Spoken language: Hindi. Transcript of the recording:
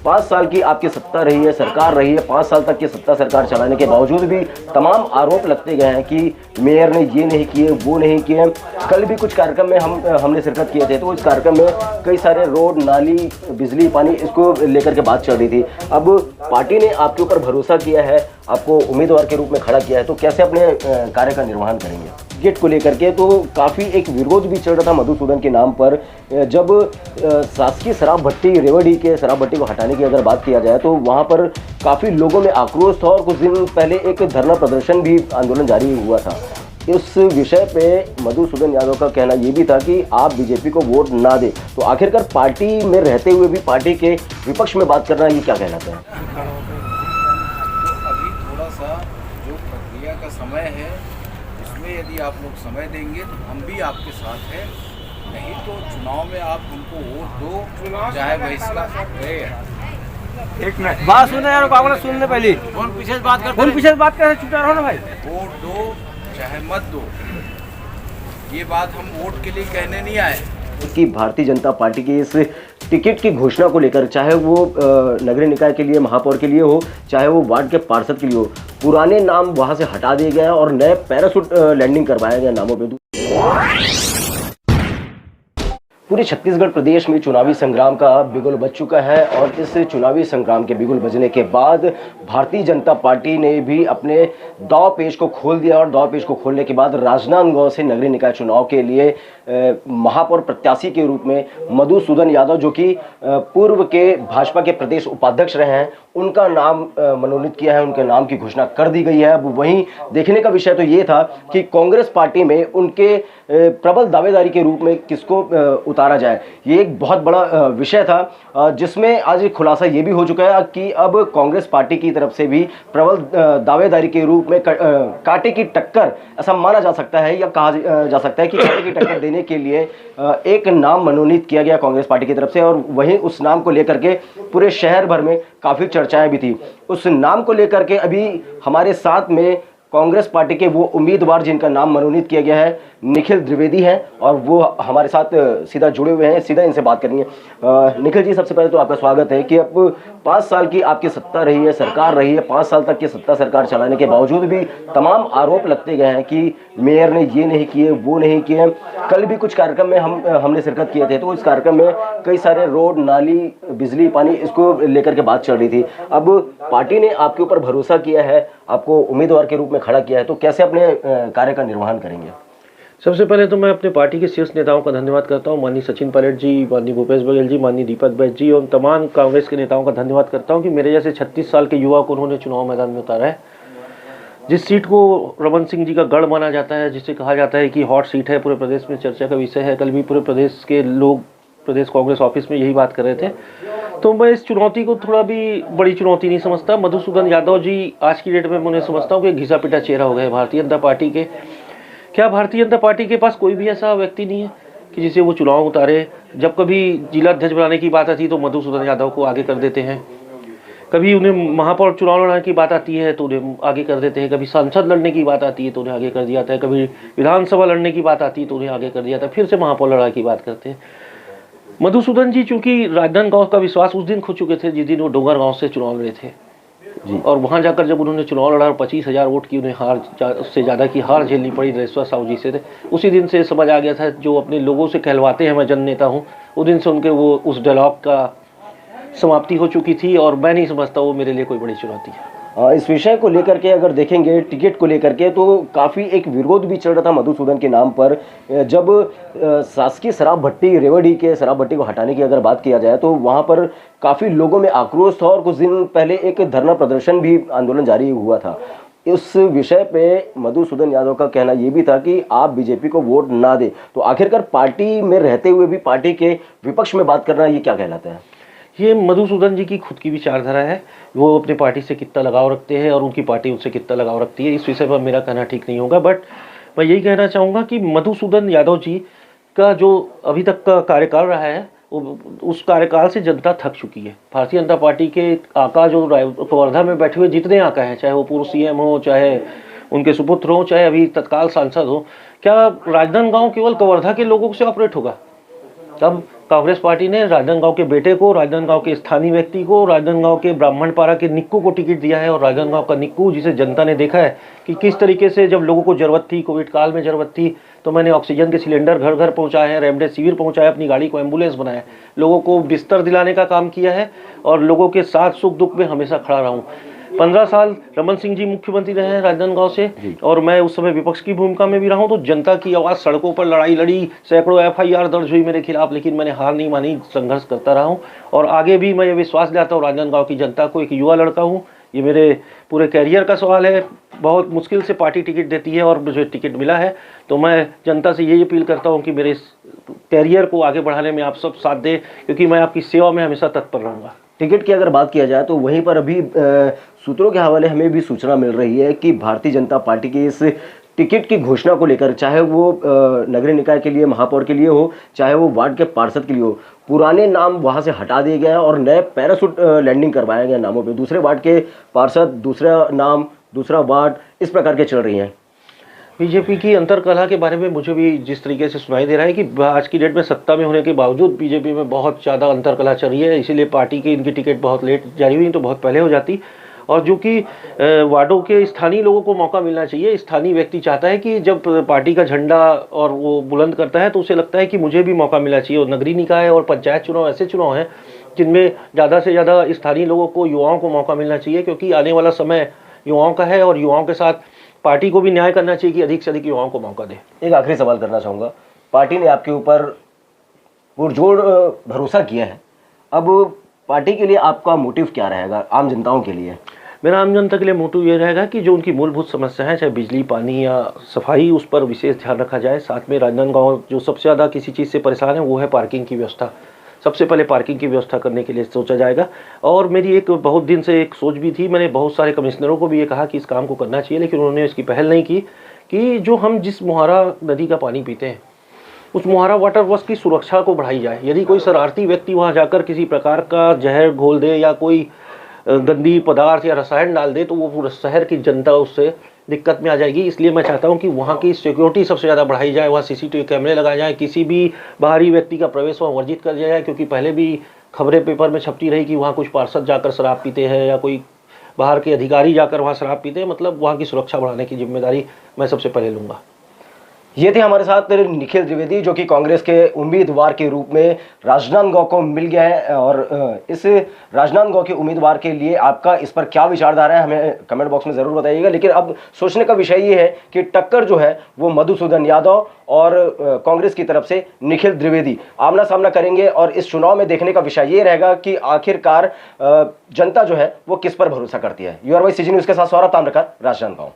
5 साल की आपकी सत्ता रही है, सरकार रही है, 5 साल तक की सत्ता सरकार चलाने के बावजूद भी तमाम आरोप लगते गए हैं कि मेयर ने ये नहीं किए, वो नहीं किए। कल भी कुछ कार्यक्रम में हमने शिरकत किए थे, तो इस कार्यक्रम में कई सारे रोड, नाली, बिजली, पानी, इसको लेकर के बात चल रही थी। अब पार्टी ने आपके ऊपर भरोसा किया है, आपको उम्मीदवार के रूप में खड़ा किया है, तो कैसे अपने कार्य का निर्वहन करेंगे? टिकट को लेकर के तो काफ़ी एक विरोध भी चल रहा था मधुसूदन के नाम पर। जब शासकीय शराब भट्टी रेवाड़ी के शराब भट्टी को हटाने की अगर बात किया जाए तो वहाँ पर काफ़ी लोगों में आक्रोश था और कुछ दिन पहले एक धरना प्रदर्शन भी, आंदोलन जारी हुआ था। इस विषय पे मधुसूदन यादव का कहना ये भी था कि आप बीजेपी को वोट ना दें, तो आखिरकार पार्टी में रहते हुए भी पार्टी के विपक्ष में बात करना ये क्या कहलाता है? अभी थोड़ा सा जो प्रक्रिया का समय है उसमें यदि आप लोग समय देंगे तो हम भी आपके साथ हैं, नहीं तो चुनाव में आप हमको वोट दो, चाहे बहिष्कार। एक मिनट बात सुनना यार, कागज सुनने पहले कौन पीछे बात करते कौन पीछे बात कर चुप रहो ना भाई। वोट दो चाहे मत दो, ये बात हम वोट के लिए कहने नहीं आए कि भारतीय जनता पार्टी की इस टिकट की घोषणा को लेकर, चाहे वो नगरीय निकाय के लिए, महापौर के लिए हो, चाहे वो वार्ड के पार्षद के लिए हो, पुराने नाम वहां से हटा दिए गए और नए पैराशूट लैंडिंग करवाया गया नामों पे। पूरे छत्तीसगढ़ प्रदेश में चुनावी संग्राम का बिगुल बज चुका है और इस चुनावी संग्राम के बिगुल बजने के बाद भारतीय जनता पार्टी ने भी अपने दांव पेच को खोल दिया और दांव पेच को खोलने के बाद राजनांदगांव से नगरीय निकाय चुनाव के लिए महापौर प्रत्याशी के रूप में मधुसूदन यादव, जो कि पूर्व के भाजपा के प्रदेश उपाध्यक्ष रहे हैं, उनका नाम मनोनीत किया है, उनके नाम की घोषणा कर दी गई है। अब वहीं देखने का विषय तो ये था कि कांग्रेस पार्टी में उनके प्रबल दावेदारी के रूप में किसको उतारा जाए, ये एक बहुत बड़ा विषय था, जिसमें आज खुलासा ये भी हो चुका है कि अब कांग्रेस पार्टी की तरफ से भी प्रबल दावेदारी के रूप में कांटे की टक्कर ऐसा माना जा सकता है या कहा जा सकता है कि कांटे की टक्कर देने के लिए एक नाम मनोनीत किया गया कांग्रेस पार्टी की तरफ से। और वहीं उस नाम को लेकर के पूरे शहर भर में काफ़ी चर्चाएं भी थी। उस नाम को लेकर के अभी हमारे साथ में कांग्रेस पार्टी के वो उम्मीदवार जिनका नाम मनोनीत किया गया है, निखिल द्विवेदी हैं और वो हमारे साथ सीधा जुड़े हुए हैं, सीधा इनसे बात करनी है। निखिल जी, सबसे पहले तो आपका स्वागत है कि अब 5 साल की आपकी सत्ता रही है, सरकार रही है, 5 साल तक की सत्ता सरकार चलाने के बावजूद भी तमाम आरोप लगते गए हैं कि मेयर ने ये नहीं किए, वो नहीं किए। कल भी कुछ कार्यक्रम में हमने शिरकत किए थे, तो इस कार्यक्रम में कई सारे रोड, नाली, बिजली, पानी, इसको लेकर के बात चल रही थी। अब पार्टी ने आपके ऊपर भरोसा किया है, आपको उम्मीदवार के रूप में खड़ा किया है, तो कैसे अपने कार्य का निर्वहन करेंगे? सबसे पहले तो मैं अपने पार्टी के शीर्ष नेताओं का धन्यवाद करता हूं, माननीय सचिन पायलट जी, माननीय भूपेश बघेल जी, माननीय दीपक बैस जी और तमाम कांग्रेस के नेताओं का धन्यवाद करता हूं कि मेरे जैसे 36 साल के युवा को उन्होंने चुनाव मैदान में उतारा है। जिस सीट को रमन सिंह जी का गढ़ माना जाता है, जिसे कहा जाता है कि हॉट सीट है, पूरे प्रदेश में चर्चा का विषय है, कल भी पूरे प्रदेश के लोग प्रदेश कांग्रेस ऑफिस में यही बात कर रहे थे, तो मैं इस चुनौती को थोड़ा भी बड़ी चुनौती नहीं समझता। मधुसूदन यादव जी आज की डेट में मैं उन्हें समझता हूँ कि घिसा पिटा चेहरा हो गए भारतीय जनता पार्टी के। क्या भारतीय जनता पार्टी के पास कोई भी ऐसा व्यक्ति नहीं है कि जिसे वो चुनाव उतारे? जब कभी जिला अध्यक्ष बनाने की बात आती है तो मधुसूदन यादव को आगे कर देते हैं, कभी उन्हें महापौर चुनाव लड़ने की बात आती है तो उन्हें आगे कर देते हैं, कभी सांसद लड़ने की बात आती है तो उन्हें आगे कर दिया जाता है, कभी विधानसभा लड़ने की बात आती है तो उन्हें आगे कर दिया जाता है, फिर से महापौर लड़ाई की बात करते हैं। मधुसूदन जी चूंकि राजनांदगांव का विश्वास उस दिन खो चुके थे जिस दिन वो डोंगरगांव से चुनाव लड़े थे जी, और वहां जाकर जब उन्होंने चुनाव लड़ा और 25,000 वोट की उन्हें उससे ज़्यादा की हार झेलनी पड़ी नरेश्वर साहू जी से, उसी दिन से समझ आ गया था जो अपने लोगों से कहलवाते हैं मैं जननेता हूँ, उस दिन से उनके वो उस डायलॉग का समाप्ति हो चुकी थी और मैं नहीं समझता वो मेरे लिए कोई बड़ी चुनौती है। इस विषय को लेकर के अगर देखेंगे, टिकट को लेकर के तो काफ़ी एक विरोध भी चल रहा था मधुसूदन के नाम पर। जब शासकीय शराब भट्टी रेवाड़ी के शराब भट्टी को हटाने की अगर बात किया जाए तो वहाँ पर काफ़ी लोगों में आक्रोश था और कुछ दिन पहले एक धरना प्रदर्शन भी, आंदोलन जारी हुआ था। इस विषय पे मधुसूदन यादव का कहना ये भी था कि आप बीजेपी को वोट ना दें, तो आखिरकार पार्टी में रहते हुए भी पार्टी के विपक्ष में बात करना ये क्या कहलाता है? ये मधुसूदन जी की खुद की विचारधारा है, वो अपनी पार्टी से कितना लगाव रखते हैं और उनकी पार्टी उनसे कितना लगाव रखती है, इस विषय पर मेरा कहना ठीक नहीं होगा। बट मैं यही कहना चाहूँगा कि मधुसूदन यादव जी का जो अभी तक का कार्यकाल रहा है उस कार्यकाल से जनता थक चुकी है। भारतीय जनता पार्टी के आका जो कवर्धा में बैठे हुए जितने आका हैं, चाहे वो पूर्व सीएम हो, चाहे उनके सुपुत्र हो, चाहे अभी तत्काल सांसद हो, क्या राजनांदगांव केवल कवर्धा के लोगों से ऑपरेट होगा? तब कांग्रेस पार्टी ने राजनांदगांव के बेटे को, राजनांदगांव के स्थानीय व्यक्ति को, राजनांदगांव के ब्राह्मणपाड़ा के निक्कू को टिकट दिया है। और राजनांदगांव का निक्कू, जिसे जनता ने देखा है कि किस तरीके से जब लोगों को ज़रूरत थी, कोविड काल में ज़रूरत थी, तो मैंने ऑक्सीजन के सिलेंडर घर घर पहुंचाए हैं, रेमडेसिविर पहुंचाया, अपनी गाड़ी को एम्बुलेंस बनाया, लोगों को बिस्तर दिलाने का काम किया है और लोगों के साथ सुख दुख में हमेशा खड़ा रहा हूँ। 15 साल रमन सिंह जी मुख्यमंत्री रहे हैं राजनांदगांव से, और मैं उस समय विपक्ष की भूमिका में भी रहा हूं। तो जनता की आवाज़, सड़कों पर लड़ाई लड़ी, सैकड़ों FIR दर्ज हुई मेरे खिलाफ, लेकिन मैंने हार नहीं मानी, संघर्ष करता रहा हूं। और आगे भी मैं ये विश्वास दिलाता हूँ राजनांदगांव की जनता को, एक युवा लड़का हूँ, ये मेरे पूरे कैरियर का सवाल है। बहुत मुश्किल से पार्टी टिकट देती है और मुझे टिकट मिला है, तो मैं जनता से यही अपील करता हूँ कि मेरे इस कैरियर को आगे बढ़ाने में आप सब साथ दें, क्योंकि मैं आपकी सेवा में हमेशा तत्पर रहूँगा। टिकट की अगर बात किया जाए तो वहीं पर अभी सूत्रों के हवाले हमें भी सूचना मिल रही है कि भारतीय जनता पार्टी की इस टिकट की घोषणा को लेकर, चाहे वो नगरीय निकाय के लिए, महापौर के लिए हो, चाहे वो वार्ड के पार्षद के लिए हो, पुराने नाम वहां से हटा दिए गए और नए पैराशूट लैंडिंग करवाए गए नामों पे। दूसरे वार्ड के पार्षद, दूसरा नाम, दूसरा वार्ड, इस प्रकार के चल रही हैं। बीजेपी की अंतरकलह के बारे में मुझे भी जिस तरीके से सुनाई दे रहा है कि आज की डेट में सत्ता में होने के बावजूद बीजेपी में बहुत ज़्यादा अंतरकलह चल रही है, इसीलिए पार्टी की इनकी टिकट बहुत लेट जारी हुई, तो बहुत पहले हो जाती। और जो कि वार्डों के स्थानीय लोगों को मौका मिलना चाहिए। स्थानीय व्यक्ति चाहता है कि जब पार्टी का झंडा और वो बुलंद करता है तो उसे लगता है कि मुझे भी मौका मिलना चाहिए। और नगरीय निकाय और पंचायत चुनाव ऐसे चुनाव हैं जिनमें ज़्यादा से ज़्यादा स्थानीय लोगों को, युवाओं को मौका मिलना चाहिए, क्योंकि आने वाला समय युवाओं का है और युवाओं के साथ पार्टी को भी न्याय करना चाहिए कि अधिक से अधिक युवाओं को मौका दे। एक आखिरी सवाल करना चाहूँगा, पार्टी ने आपके ऊपर पुरजोर भरोसा किया है, अब पार्टी के लिए आपका मोटिव क्या रहेगा आम जनताओं के लिए? मेरा आम जनता के लिए मोटिव ये रहेगा कि जो उनकी मूलभूत समस्या है, चाहे बिजली, पानी या सफाई, उस पर विशेष ध्यान रखा जाए। साथ में राजनांदगांव जो सबसे ज़्यादा किसी चीज़ से परेशान है वो है पार्किंग की व्यवस्था। सबसे पहले पार्किंग की व्यवस्था करने के लिए सोचा जाएगा। और मेरी एक बहुत दिन से एक सोच भी थी, मैंने बहुत सारे कमिश्नरों को भी ये कहा कि इस काम को करना चाहिए, लेकिन उन्होंने इसकी पहल नहीं की, कि जो हम जिस मुहारा नदी का पानी पीते हैं उस मुहारा वाटर वर्क्स की सुरक्षा को बढ़ाई जाए। यदि कोई शरारती व्यक्ति वहाँ जाकर किसी प्रकार का जहर घोल दे या कोई गंदी पदार्थ या रसायन डाल दे तो वो पूरे शहर की जनता उससे दिक्कत में आ जाएगी। इसलिए मैं चाहता हूं कि वहां की सिक्योरिटी सबसे ज़्यादा बढ़ाई जाए, वहां CCTV कैमरे लगाए जाए, किसी भी बाहरी व्यक्ति का प्रवेश वहां वर्जित कर दिया जाए, क्योंकि पहले भी खबरें पेपर में छपती रही कि वहां कुछ पार्षद जाकर शराब पीते हैं या कोई बाहर के अधिकारी जाकर वहां शराब पीते हैं। मतलब वहां की सुरक्षा बढ़ाने की जिम्मेदारी मैं सबसे पहले लूँगा। ये थे हमारे साथ निखिल द्विवेदी, जो कि कांग्रेस के उम्मीदवार के रूप में राजनांदगांव को मिल गया है। और इस राजनांदगांव के उम्मीदवार के लिए आपका इस पर क्या विचारधारा है हमें कमेंट बॉक्स में ज़रूर बताइएगा। लेकिन अब सोचने का विषय ये है कि टक्कर जो है वो मधुसूदन यादव और कांग्रेस की तरफ से निखिल द्विवेदी आमना सामना करेंगे। और इस चुनाव में देखने का विषय ये रहेगा कि आखिरकार जनता जो है वो किस पर भरोसा करती है। UR वाई CG न्यूज़ के साथ सौरभ ताम्रकर, राजनांदगांव।